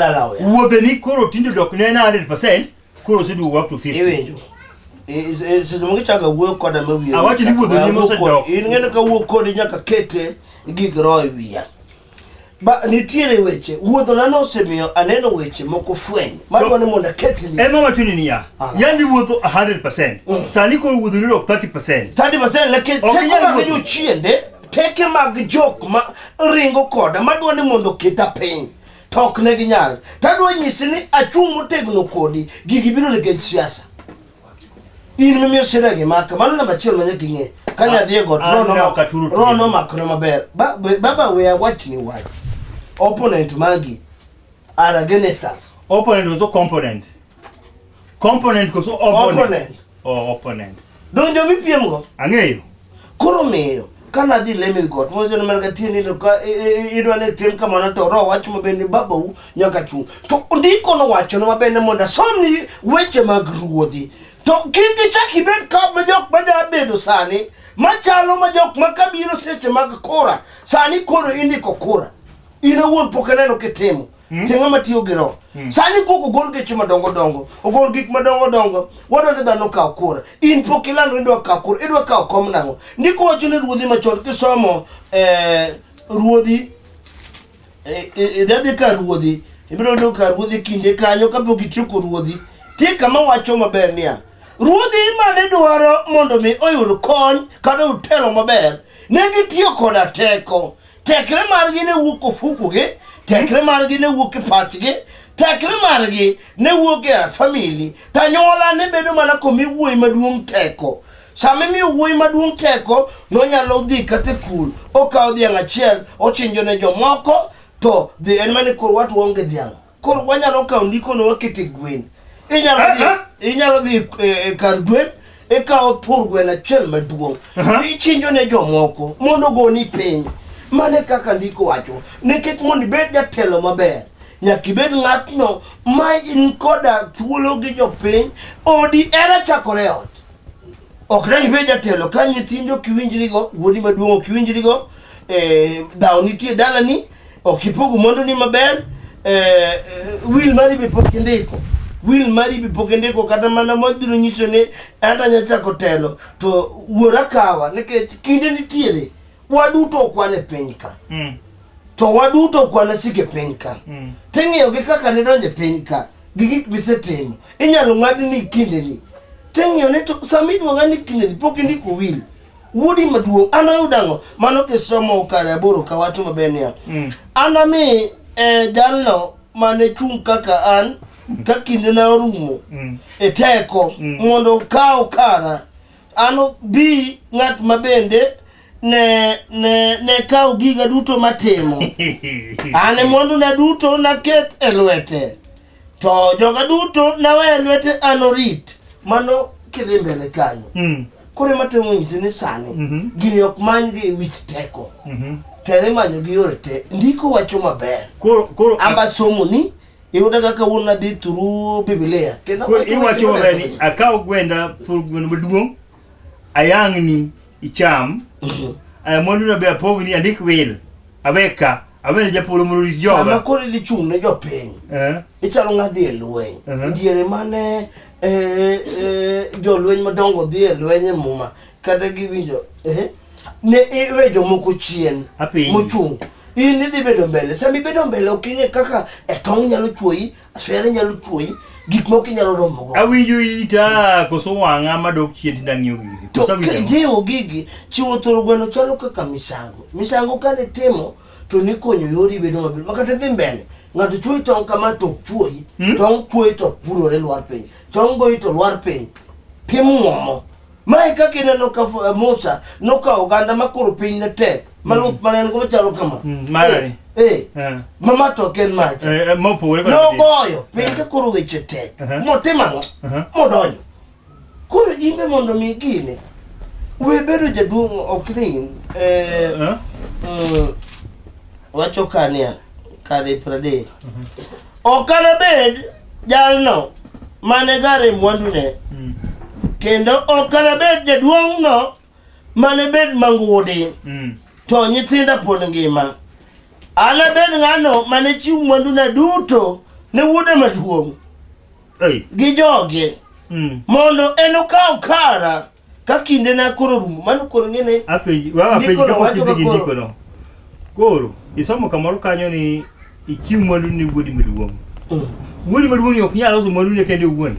Malalaw ya. Wuodhe ni koro tindo dok ne 100%, koro se duogo up to 50. Ewenjo. Se mo chaga wuo koda ma wiye. Awacho ni wuodhe ni mose dok. In ngene ka wuo kodi nyaka kete gigro e wiya. Ba nitiere weche wuodho na no semiyo aneno weche moko fweny madwani mondo ketni ema watuni ni ya yandi wuodho 100% sani ko wuodho ni 30% lakini teko mag jochiende teke mag jok ma ringo koda madwani mondo kita piny tok ne ginyal tadwa nyisi ni achung' motegno kodi gigi biro nikech siasa in mimiyo siregi maka mano namba chiel manya king'e kanya dhie got rono makno maber baba we watch me why opponent magi are against us. Opponent was a component. Component was opponent. Oh, opponent. Don't you mean Piemgo? Angeyo. Kuromeo. Kana di lemi got. Mozo na margatini no ka ido ne tem kama na to ro watch mo bende babu nyaka chu. To ndiko no watch no mabende monda somni weche magruodhi. To kingi chaki bet ka majok bada bedo sani. Machalo majok makabiro seche mag kora. Sani koro indiko kora. Ina wuon pokaneno ketemo tenga matiyo giro sani koko gol geche madongo ogol gik madongo wadonde dhano ka kura in pokilando idwa ka kura idwa ka kom nango ndiko wacho ne ruodhi machon kisomo ruodhi idhi ka ruodhi ibiro do ka ruodhi kinde kanyo kapok ichuko ruodhi ti kama wacho maber niya ruodhi mane dwaro mondo mi oyud kony kata utelo maber ne gitiyo koda teko tekre margi ne wuok ofukuge tekre margi ne wuok pachgi tekre margi ne wuok e family tanyola ne bedo mana komi wuoyi maduong' teko same mi wuoyi maduong' teko no nyalo dhi kata kul okawo dhiang' achiel ochinjo ne jomoko to dhi en mane kor watu onge dhiang' kor wanyalo kawo ndiko no wakete gwen inyalo dhi kar gwen ekawo pur gwen achiel maduong' ichinjo ne jomoko mondo goni piny mane kaka ndiko wacho nikech mondo ibed jatelo maber nyaka ibed ng'atno ma in koda thuolo gi jopiny odi era chakore ot ok ne ibed jatelo ka nyithindo kiwinjrigo wuodi maduong' kiwinjrigo dhaw nitie dalani ok ipogo mondo ni maber will mari be pok indiko kata mana mabiro nyiso ni anta nyachako telo to wuora kawa nikech kinde nitiere waduto kwane piny ka to waduto kwane sike piny ka ting'iyo gi kaka ne donje piny ka gi gik bisetimo inyalo ng'adni kindeni ting'iyo ni to sami duong'a ni kindeni pok indiko will wuodi maduong' an oyudango mano kisomo kare 8 ka wacho maber niya anami jalno mane chung' kaka an ka kinde na orumo e teko mondo kaw kara ano bi ng'at mabende ne kaw giga duto matimo ane mondo na duto na ket e lwete to joga duto na we lwete anorit mano kidhi mbele kanyo kore matemo nyisi ni sani gini ok many gi wich teko tere manyo gi yore te ndiko wacho maber amba somo ni iuda kaka wuna dhi through Biblia koro iwacho maber ni akaw gwenda pur gweno maduong' ayang'ni icham mondo na be apogni andik will abeka abene japolo mondo joga sama koro lichung' ne jopiny ichalo ng'adhi e lweny diere mane jolweny madongo dhi e lweny muma kata giwinjo ne iwe jomoko chien mochung' in idhi bedo mbele sami bedo mbele oking'e kaka tong' nyalo chuoyi aswere nyalo chuoyi gik moko inyalo romogo awinjo ita koso wang'a madok chien ndang'iyo gigi to jiwo gigi chiwo thoro gweno chalo kaka misango kane timo to nikonyo yori bedo maber makata dhi mbele ng'ato chuoyi tong' kama to chuoyi tong' chuoyi to purore lwar piny tong' goyi to lwar piny tim ng'omo mae kaka ineno ka Musa nokawo oganda makoro piny ne tek maluth maneno go machalo kama mama to ken mach nogoyo piny ka koro weche tek motimo ang'o modonjo koro imbe mondo mi gini we bedo jaduong' ok rin wacho kania kare 30 ok anabed jalno mane gare mwandune kendo ok anabed jaduong' no mane bed mangudi to nyithinda pod ngima anabed ng'ano mane chiw mwanduna duto ne wuode maduong' Ei. gi joge mondo en okaw kara ka kinde na koro rumo mano koro ngene ape ndiko no koro isomo kamoro kanyo ni ichiw mwandu ni wuodi maduong' wuodi maduong' ok nyalo loso mwandu ne kende wuon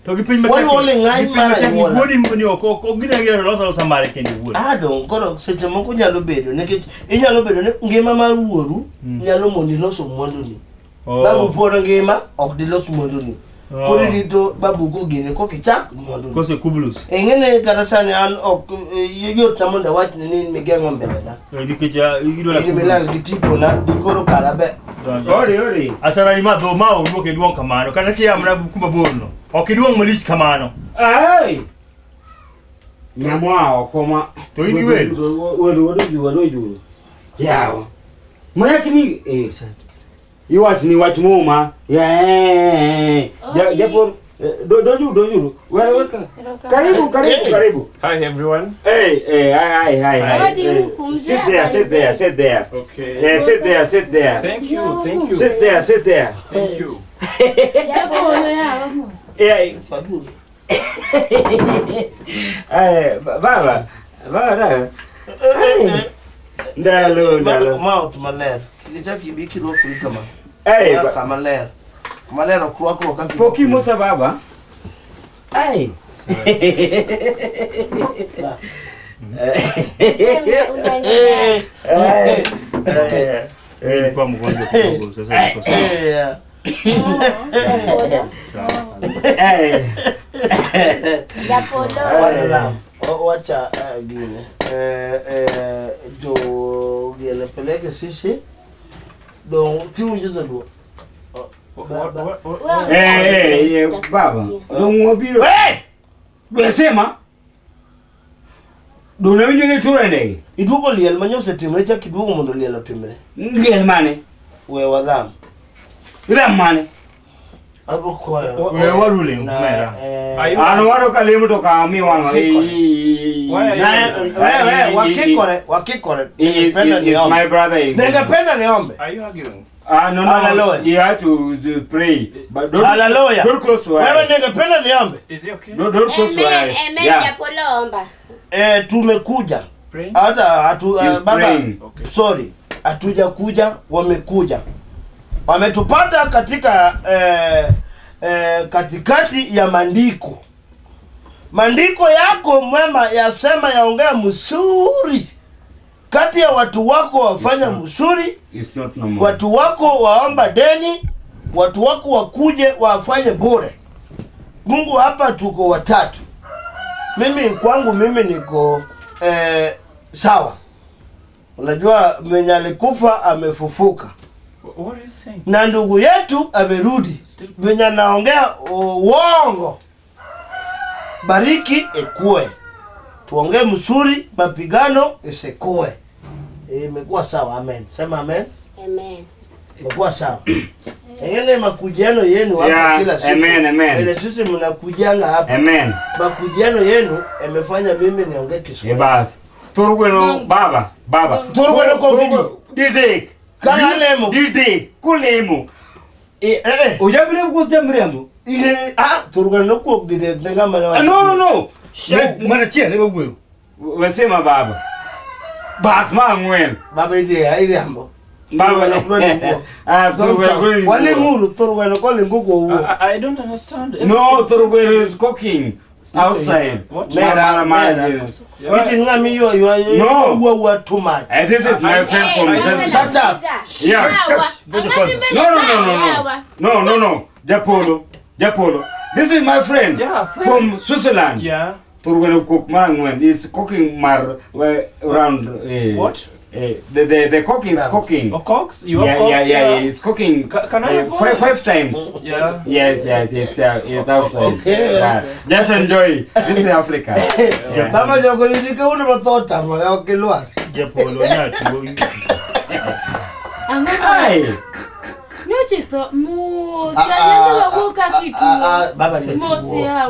to gi piny wuodi ni ok gina gero loso mare kende wuon dong koro seche moko nyalo bedo nikech inyalo bedo ni ngima mar wuoru nyalo mondi loso mwandu ni babu pod ngima ok di loso mwandu ni koro dito babu go gine kokichak mwandu kose kublus ngene kata sani an ok yot na mondo wach ni migeng'o mbele na nikech idola milal gi tipo na dikoro karabe ori asara ima do ma owuok e duong' kamano kata kiamna kuma borno ok iduong' malich kamano ai nyamwa okoma to in wedo yawa mwakini iwach ni wach muma japor doju welcome karibu hi everyone hi sit there okay sit there thank you sit there thank you baba ndalo mouth maler kichaki bikiro kama kama ler malero kwako kaka poki musa baba ai kwa mgonjwa kidogo sasa niko sawa wacha gine do gine peleke sisi do tiunjo do baba dongo biro besema dona winjone turende idugo liel manyose timre cha kidugo mondo liel otimre liel mane we wadam mane abo koyo we warule mera ano waro kalemo to ka mi wanga wakikore is my brother ningependa niombe are you arguing no hallelujah. You have to pray but don't hallelujah don't close your eyes wewe ningependa niombe is it okay don't close your eyes Japolomba tumekuja hata baba okay. Sorry hatuja kuja wametupata katika katikati ya maandiko yako mwema yasema yaongea mzuri kati ya watu wako wafanya mzuri watu wako waomba deni watu wako wakuje wafanye bure Mungu hapa tuko watatu mimi niko sawa unajua mwenye alikufa amefufuka what is saying na ndugu yetu amerudi mwenye naongea uongo bariki ekue tuongee mzuri mapigano isekue imekuwa sawa amen sema amen imekuwa sawa ngene makujiano yenu hapa kila siku amen sisi mnakujanga hapa amen makujiano yenu imefanya mimi niongee Kiswahili basi turugweno baba turugweno ko video dide kangalemo dide kulemo ujabire kujamremo turugweno ko dide ngama no mara chia leba gwe wasema baba basma ngwen baba ide ambo baba wale nguru turugweno ko lingugo I don't understand no turugweno is cooking outside what Iti ngami yo uwa too much. This is my friend from Shut up. No. Japolo. This is my friend from Switzerland. Yeah. Turgano cook marangwen. It's cooking around what? The cook is cooking. Oh, cooks? You have cooks? Yeah. It's cooking. Can I have 5 times? Yeah. Yes. Okay. Just enjoy. This is Africa. Mama Joko, you didn't go to the thought. Okay, look. Japolo, Hi. chito mos ya kuka kitu. Baba ni tuo.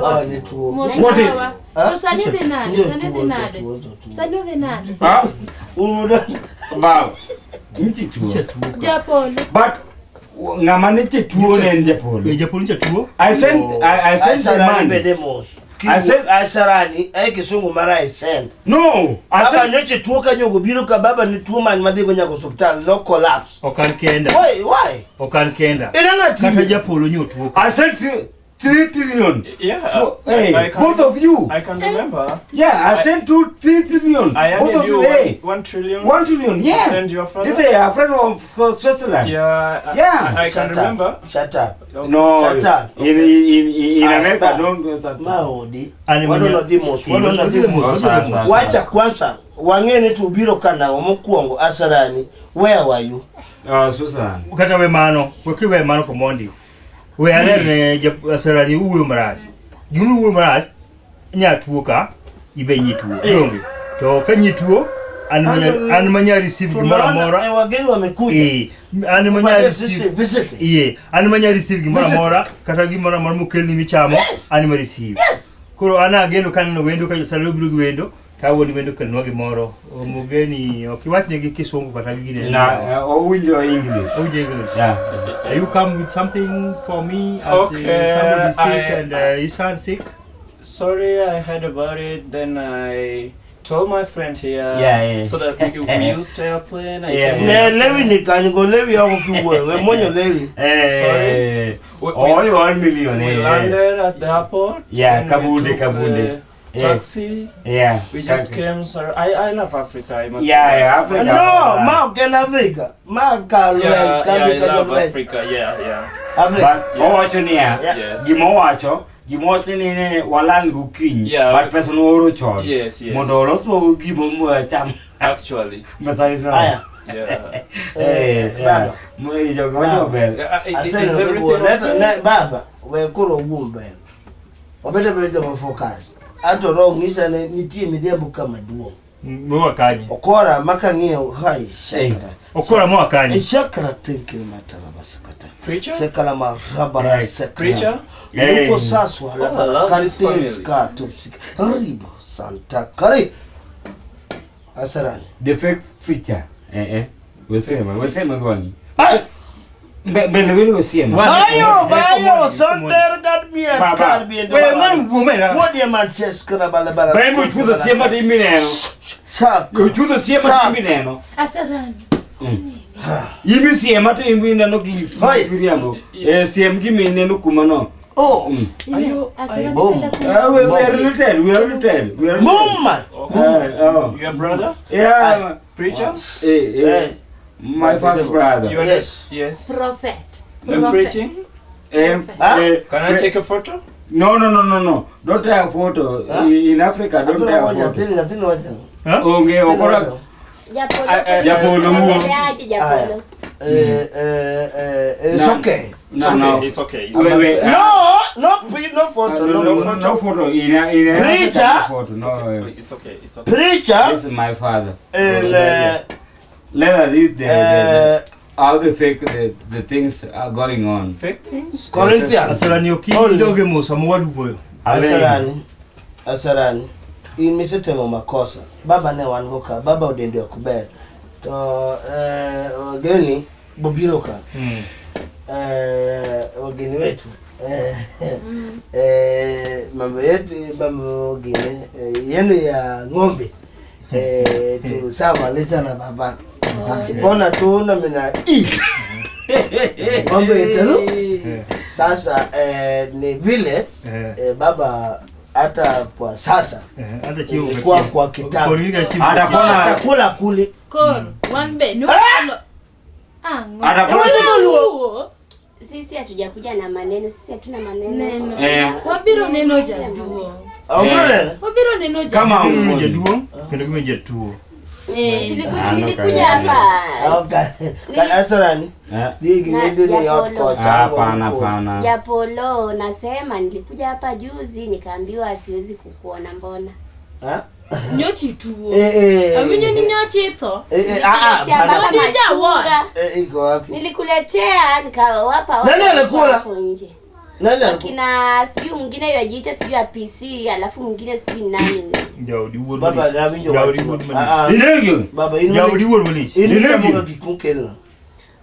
Baba ni tuo. What is? Sani de nade. Wow. Nchi tuo. Japolo. But ngamane tuo ne Japolo. Japolo cha tuo. I sent the man. I said Asarani, Kisungu Mara I sent. No, Baba nyoche tuo kanyogo biro ka baba ni tuo man madhi gonya hospital no collapse. Okan kenda. Why? Okan kenda. Ina Kata Japolo nyo tuo. I sent 3 trillion. Yeah. So, hey, both of you. I can remember. Yeah, I sent 3 trillion. I both added of you you. Hey, 1 trillion. 1 trillion. Yeah. Send your father. This is a friend of Switzerland. Yeah. Yeah. I can remember. Shut up. Okay. No. Shut up. In America, don't do that. Maodi. Animal. Wacha kwanza wangene tubiro kana omukuongo Asarani. Where were you? Switzerland. Kata we mano, we mano komondi. We alerne Asarani uwe maraj. Gunu uwe maraj nya tuo ka ibe nyituo. Donge. To kanyituo anmanya receive gimara mora. Wageni wamekuja. Anmanya receive visit. Anmanya receive gimara mora kata gimara mora mukelni michamo anma receive. Koro ana geno kanno wendo ka salubru wendo kawo ni wendo kan wagi moro mugeni okiwatne gi kisungu kata gine Na winjo English. English. Yeah. You come with something for me as Okay, somebody sick and his son sick? Sorry, I heard about it. Then I told my friend here. Yeah. So that we used airplane. Yeah. Lewi ni kanyo lewi yako kiwe. We monyo lewi. Sorry. Oh, 1 million. We landed at the airport. Yeah, Kabunde. Taxi. Yeah. We just came, sir. I love Africa. I must say. Africa. No, ma ken Africa. Ma kalwe, I love Africa. Yeah. Africa. Owacho niya. Yes. Gimowacho ni walan gukinyi. Yeah. But pesa no oro chon. Yes. Mondo oloso gimo cham. Actually. Aya. Yeah. Moi jogo bel. Is everything okay? Baba, we kuro gumbe. Obete bele mo focus. Ato ro ngisa ne nitie midhiambo kama duo. Mwa kanyi. Okora makang'io hai shakara. Okora mwa kanyi. Shakara thinking matara basakata. Preacher? Sekala marabara sekata. Preacher? Luko saswa I love this family. ska tupsik. Ribo Santa Kari. Asarani. The fake feature. Wesema gwani. Ay! Bele wesema. Bayo, Santa Gadmia Carbian. We man woman. What do man says Karabala? Bembo chuda sema di mineno. Sak. Chuda sema di mineno. Asarani. Yimi sema to yimi neno ki firiamo. Sema gi mineno kumano. Oh. Ayo, Asarani. We are related. Mama. Your brother? Yeah. Preacher? My father brother. Yes. Prophet. You're preaching? Can Can I take a photo? No. Don't take a photo. In Africa, don't take a photo. Onge okora. Japolo. It's okay. No. It's okay. No photo. No photo. In Preacher? photo. No. It's okay. Preacher. This is my father. And Let us eat how the fake the things are going on. Fake things? Corinthians. Asarani okini doge musa mwadu boyo. Asarani. In misetemo makosa. Baba ne wangoka. Baba udende okuber. To wageni bobiro ka. Wageni wetu. Mambo yetu mambo gine yenu ya ng'ombe. Tu sama lisa na baba. Akipona tu na mina ng'ombe yetu. Sasa ni vile baba hata kwa sasa Hata chiu kwa kitabu. Atakula kule. Kon, one bed. No. Sisi hatujakuja na maneno, sisi hatuna maneno. Wabiro neno jaduo. Wabiro neno jaduo. Kama jaduo, kendo kime jatuo. Tulikuja hapa. Okay. Asarani. Digi ndio ni hot coach. Hapana. Japolo, nasema nilikuja hapa juzi nikaambiwa siwezi kukuona mbona. Nyochi tuo. Eh. Aminyo ni nyochi tho. Nilikuletea baba machunga. Iko wapi? Nilikuletea nikawapa Nani alikula? hapo nje. Nani Akina sijui mwingine yajiita sijui ya PC, alafu mwingine sijui nani. Jaudi wol. Baba na minyo wacho. Nilego. Baba ino. Jaudi wol wali. Ino mboga kikukela.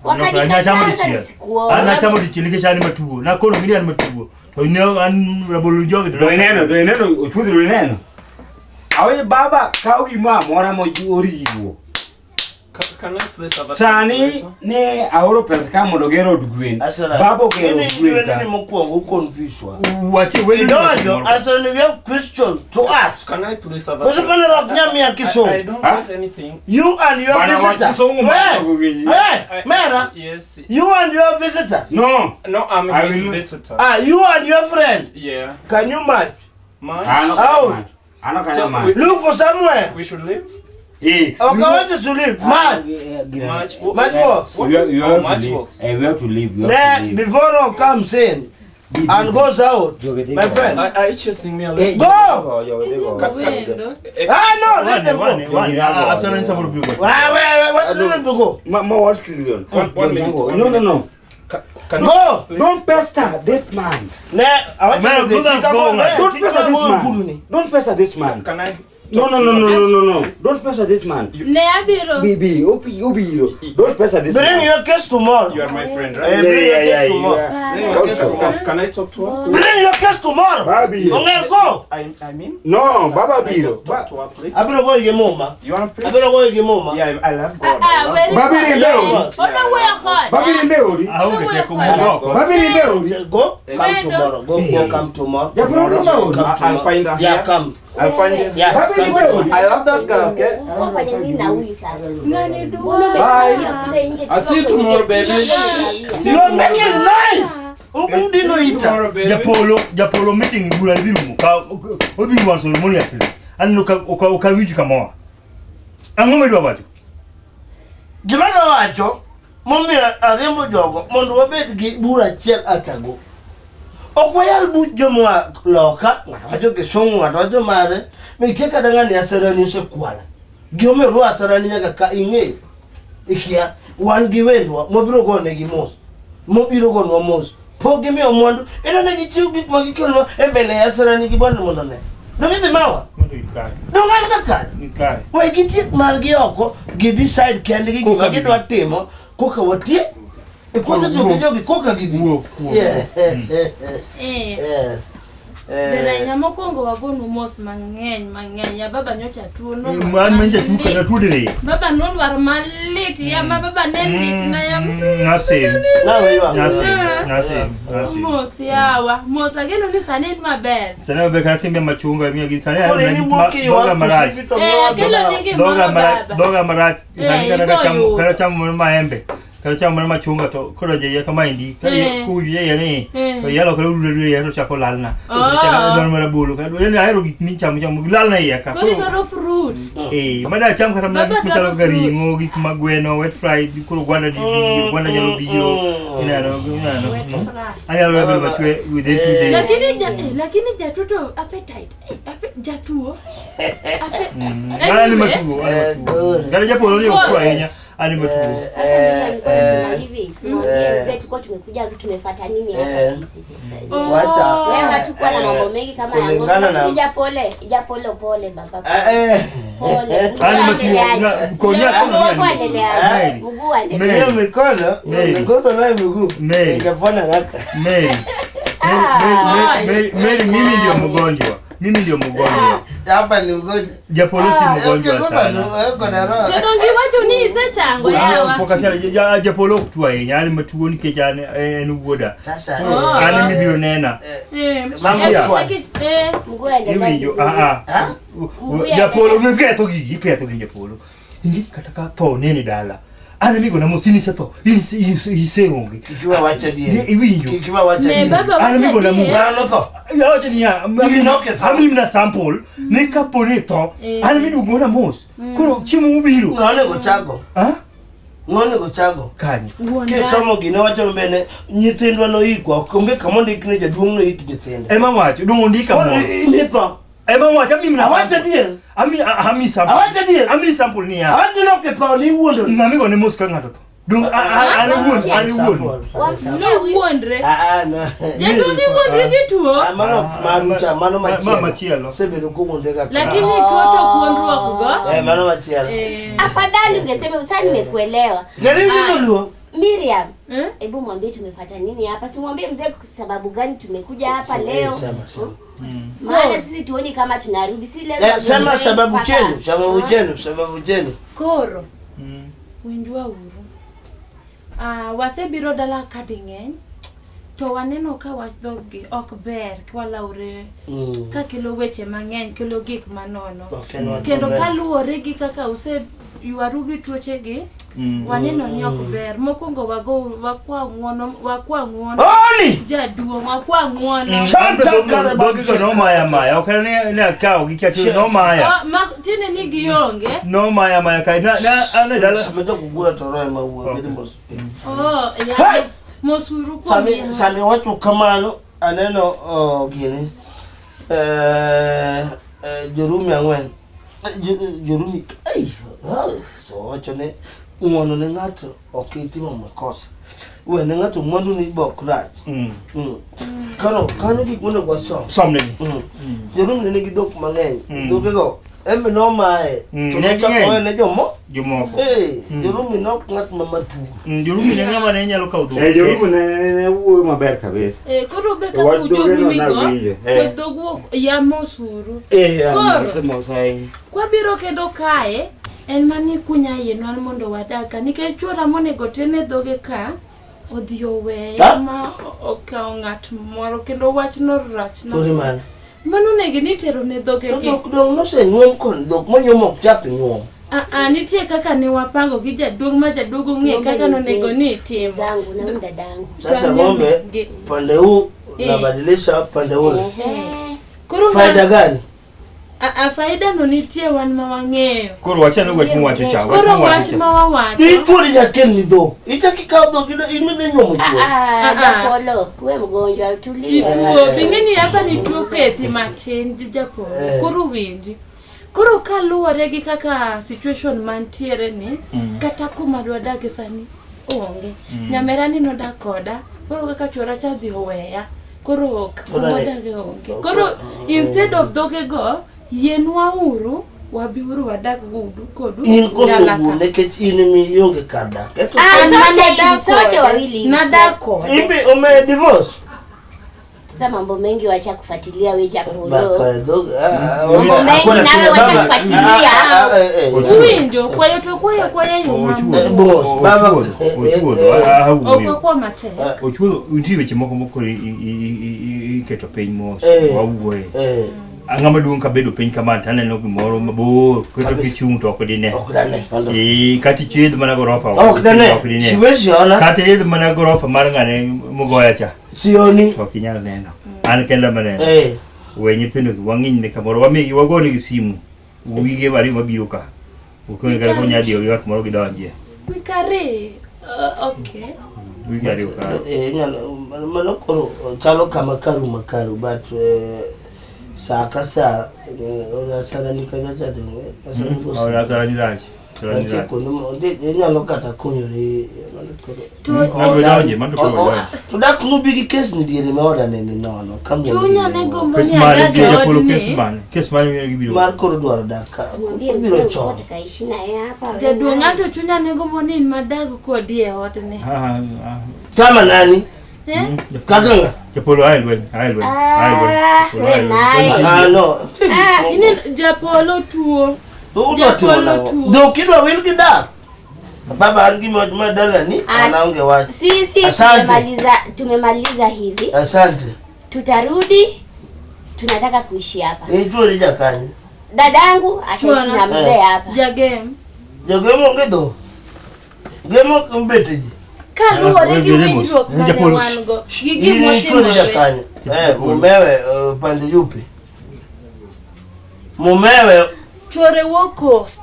Wakadikataza sikuona. Ana chamo dichilike chani matuo. Na kono ngini an matuo. To ino an rabolo jogi. Do ineno uchudhi do ineno. Awe baba kau ima mora moji oriwo. Can I please have a Sani ne aoro pesa kama dogero dugwen. Babo kero dugwen. Ni mokuongo confused. Wachi wewe Dojo, asana we have question to ask. Can I please have a Because when rock nyami ya kiso. I don't get anything. You and your visitor. Hey, Mera. Yes. You and your visitor. No. No, I'm I his will- visitor. You and your friend. Yeah. Can you match? Mine? Out. Ano So kanya we- man. Look for somewhere. We should leave. Okay, what is to live? Match. Matchbox. You have to Matchbox. leave. We have to leave. You have to Then leave. before Rock comes in and goes out, my friend. Are you chasing me away? Go! Wendo. No, let them go. Asana nisa bolo bigo. Wait, what do you go? Ma what trillion? One minute. No. Can Go! Don't pester this man. I want Man, to go down, go, man. Don't pester this man. Don't pester this man. Can I? No. Don't pester this man. Ne abiro. Bibi, Obiro. Don't pester this Bring man. your case tomorrow. You are my friend, Eh, right? bring your case tomorrow. yeah. Bring your case tomorrow. Can I talk to her? Bring your case tomorrow. Babi. Onger go. I mean? No, Baba Can I Biro. just talk to her, please? Abiro go ige mama. You want to play? Abiro go ige mama. Yeah, I love God. I love Very God. Babi ni leo. Odo where God. Babi ni leo. Auge te kumbuko. Babi ni leo. Just go. Come tomorrow. Go come tomorrow. Ya bro no. Come I'll tomorrow. find her Yeah, here. come. I'll find her. Yeah, Babi come ni leo. tomorrow. I love that girl, okay? Wafanya nini na huyu sasa? Ngani do. Bye. I'll see you tomorrow, baby. You are making noise. Dino ita. Tomorrow, baby. Japolo meeting bula dirumu ka odi wa ceremony asili. Anu ka wiji kama. Angome do abatu. Gimana wacho? Mami arembo jogo mondo wabed gi bura chiel atago. Okwayal buch jomwa loka, wacho kisungu, wacho mare, micheka dangani asarani use kuala. Giome ruwa asarani nyaka ka inge. Ikia, wan giwendwa, mobiro gone gi mos. Mobiro gonwa mos. Pogi mi omwandu, ina negi chiu gik magikelwa, ebele asarani gibwandu mondo ne. Dongi di mawa? Mondo ikare. Dongan kakari? Ikare. Wai gitiek margi oko, gidecide kendi gi gima gidwa timo, koka watie. Kwasa choke jogi koka gigi. Yeah. Yes. Bela nyamo kongo wagonu mos mangeny ya baba nyocha tuo no. Man menje tu kana tu dire. Baba non war malit ya baba nelit na ya Nasim. Nawe iwa. Nasim. mos yawa mos ageno ni sanen maber. Sana be ka kimbe machunga mi agin sana Kore ni woki doga maraj. Ageno nyingi baba. Doga maraj. Sana kana cham maembe. Kala chama machunga to kola je kama indi kala ku je yani to yalo kala uru ya to chakolalna chaka don mara bulu ka do yani ayro gik min cham lalna ya ka Kodi no fruit. Mada cham kata mna gik chalo garingo gik magweno wet fried kuro gwanda di gwanda jalo biyo ina ayalo level machwe within 2 days Lakini jatuto appetite. Jatuo. Gala ni matugo gala japo loli kwa yenya ani matugo Sasa nilikuwa nasema hivi, simuambie mzee tulikuwa tumekuja tumefuata nini hapa sisi sasa. Wacha. Leo hatakuwa na mambo mengi kama ya ngoma. Ija pole baba. Pole. ani matugo konya Mguu aendelea. Hiyo mikono, ngoza nayo miguu. Ingefanya raka. Mary mimi ndio mgonjwa. Hapa ni mgonjwa. Japolo si mgonjwa sana. Jodongi wacho ni ise chango yawa. Pokachara Japolo kutua yenya ali matugo ni kejane enu woda. Sasa. Ani mibio nena. Mguu aendelea. Japolo mgeto gi Japolo. Ingi kataka to nene dala. Ana migo na mosini sato. Ise onge. Kikiwa wacha die. Iwinjo. Kikiwa wacha die. Ne baba Ana migo na mu. No to. Ya oje ni ya. Ami na sample. Ne kapone to. Ana migo gona mos. Kuro chimu ubiro. Ngone go chago. Ah? Ngone go chago. Kanyi. Ke somo gine wacho mbene nyithindwa no iko. Konge kamondi ikne jaduong no ik nyithinde. Ema wacho dongo ndika mo. Ni to. mama wacha mimi na awacha dir ami sample awacha dir ami sample ni ya awacha no ke pa ni wuondo ngami go ne muska ngato to dung ani won Ne wuondre. no Jadongi wuondre gi tuo. mano marucha mano mama chielo sebedo ko wonde ka Lakini tuo to kuonruok go. mano machielo Afadhali ungesema usani nimekuelewa. gari ndio luo Miriam, hebu mwambie tumefuata nini hapa? Si mwambie mzee kwa sababu gani tumekuja hapa leo. Maana sisi tuoni kama tunarudi si leo. Sema sababu chenu. Koro. Winjwa uru. Wasebiro dala kading'eny. To waneno ka wach dhogi ok ber kwalaure ka kelo weche mang'eny kelo gik manono kendo kaluwore gi kaka use yuaru gi tuoche gi waneno ni ok ber mokwongo wakwa ng'uono jaduong' wakwa ng'uono dogi ko no maya ok ne akaw gi kati no maya tine ni gionge no maya kai na ana dala sameto kugura toroe mawuo bidimos ya Mosuru kwa sami watu kamano aneno gini Jorumi angwen Jorumi so wacho ne uono ne ngato okitimo makosa we ne ngato mwandu ni bokrach kano gik mondo gwa somne Jorumi ne gidok mang'eny dokego embe no mae to ne chako ne jomoko Jorumi nok ngat mamatu Jorumi ne ngama ne nyalo kaw Jorumi ne wuoyo maber kabisa koro be ka Jorumi go to dogu ya Mosuru mosai kwa biro kendo kae en mani kunya yenwa mondo wadaka nikech chura monego tene doge ka odhiowe ma okaw ngat moro kendo wach no rach no manu negi ni tero ne doge gi dok no se nyuom kon dok monyomo ok chak nyuom nitie kaka ne wapango gi jaduong' ma jaduogo ng'e kaka nonego ni timo zangu na dadangu sasa ng'ombe pande huu nabadilisha pande ule koro faida gani faida no nitie wan ma wang'eyo koro wachano wach muwacho cha koro wach ma wawacho ichuri jakel ni do itaki kaw do gido imedhe nyomo chuo Japolo we mgonjwa tulia tuo bingeni hapa ni tuo pethi matin Japolo koro winji koro kaluwore gi kaka situation mantiere ni kata kuma dwadage sani onge nyamerani no dakoda koro kaka chora cha dhi oweya koro kuma dage onge koro instead of doge go yenwa uru wabiuru wadak gudu kodu in koso gune kech in mi yonge kada keto sote wawili nadako ibi ume divorce sasa mambo mengi wacha kufuatilia we Japolo bakare dog mambo mengi nawe wacha kufuatilia kuinjo kwa yoto kwa yeyo boss baba oko kwa mate ochulo uti weche moko keto piny mos wawuoye angama duong kabedo piny kama taneno gimoro mabor keto kichung to ok dine kati chiedh mana gorofa ok dine siwezi ona kati chiedh mana gorofa mar ngane mugoya cha sioni ok inyal neno an kenda maneno we nyithindo wang'iny ne kamoro wamigi wagone gi simu wige bari mabiro ka ukone kare ko nyadio yot moro gidonje wikare okay wigari ka nyalo mano koro chalo kama makaru but saka sa ora sara ni kaja cha denge ora sara ni raj nyalo kata kunyore to dak no big case ni dire ma oda nene nono kamo chunya ne gombo ni adage odni kes man gibiro mar koro dwaro daka biro cho kaishi na hapa jaduong'ato chunya ne gombo ni madago kodi e odni kama nani kaganga Japolo ailwen no ini Japolo tuo do kidwa wil gida baba angi madala ni anaonge watu sisi tumemaliza hivi asante tutarudi tunataka kuishi hapa njoo jakani dadangu ataishi na mzee hapa jagem ngedo gemo mbeteji kaluwore gi winjruok mane wan go gi gimotimore mumewe pande yupi mumewe chore wo coast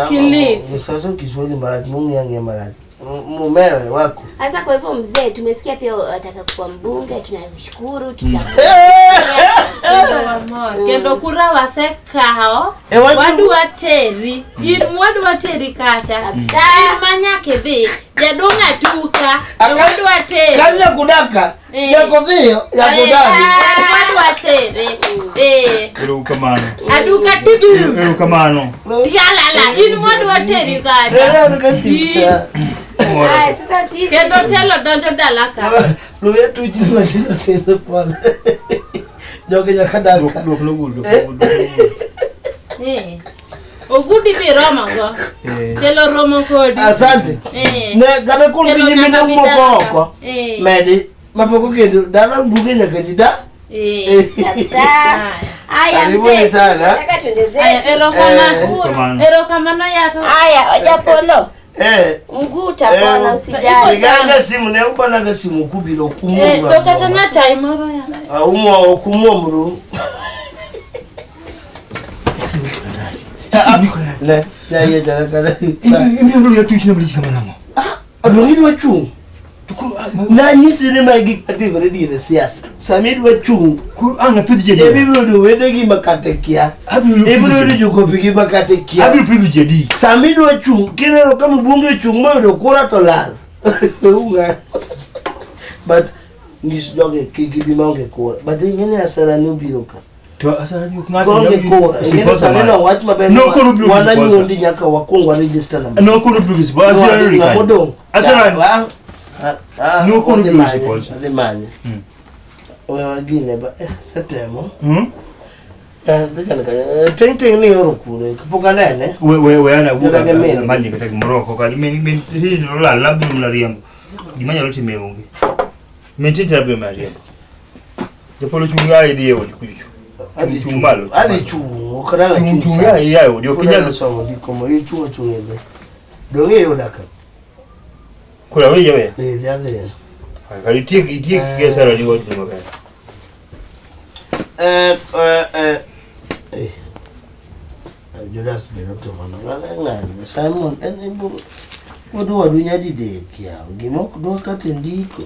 Kilifi sasa Kiswahili mara mungu yange mara mumewe wako sasa kwa hivyo mzee tumesikia pia ataka kuwa mbunge tunashukuru kendo kura wasekao wadwa teri in wadwa teri kacha manyake dhi jadonga tuka wadwa teri kanya kudaka yakodhiyo yakodani wadwa teri Kamano. atuka tibiru Kamano. tialala in wadwa teri kacha Sasa sisi kendo telo donjo dalaka lo yetu jina jina tena pale joge nyakadaka ogudi bi roma go telo romo kodi asante ne kada kun bi nyimine umoko medi mapoko kendo dana buge nyakajida Aya mzee sana nataka tuendezee ero kama yato aya ojapolo mguu tapona usijali ganga simu ne ubana simu kubilo kumuru toka tana chai moro ya umo kumomru ne ya ye jara kana Mimi ya tuishi na mlisi kama namo. adongi wachu na nyisire magi ativre dire siasa samid wachu Ana pidi jadi. ebibro do wedegi makatekia ebibro do jukopigi makatekia Abi pidi jadi. samid wachu kinero kama bunge chungma do kura to lal unga but nis doge kigibi mange kura but ingene asara ni biroka To asara ni konge kura ingene sanena wach maben no kono biroka wana nyundi nyaka wakongwa register number no kono biroka ba asara ni asara no kono biroka de manye wewe gine ba setemo ting ni oro kure kapoka nene we ana buka manje kata moroko kali men la labi mnariambo gimanya lote meonge mentinta be mariambo jepolo chunga idie wodi kuchu chumbalo ali chu kana chunga yayo ndio kijaza somo ndiko mo yichu chungeze donge yodaka kula wewe yade kali tie kigesara ni wodi ngoka Judas benato mana Simon en bodo wadunya dide kia gimok do katendiko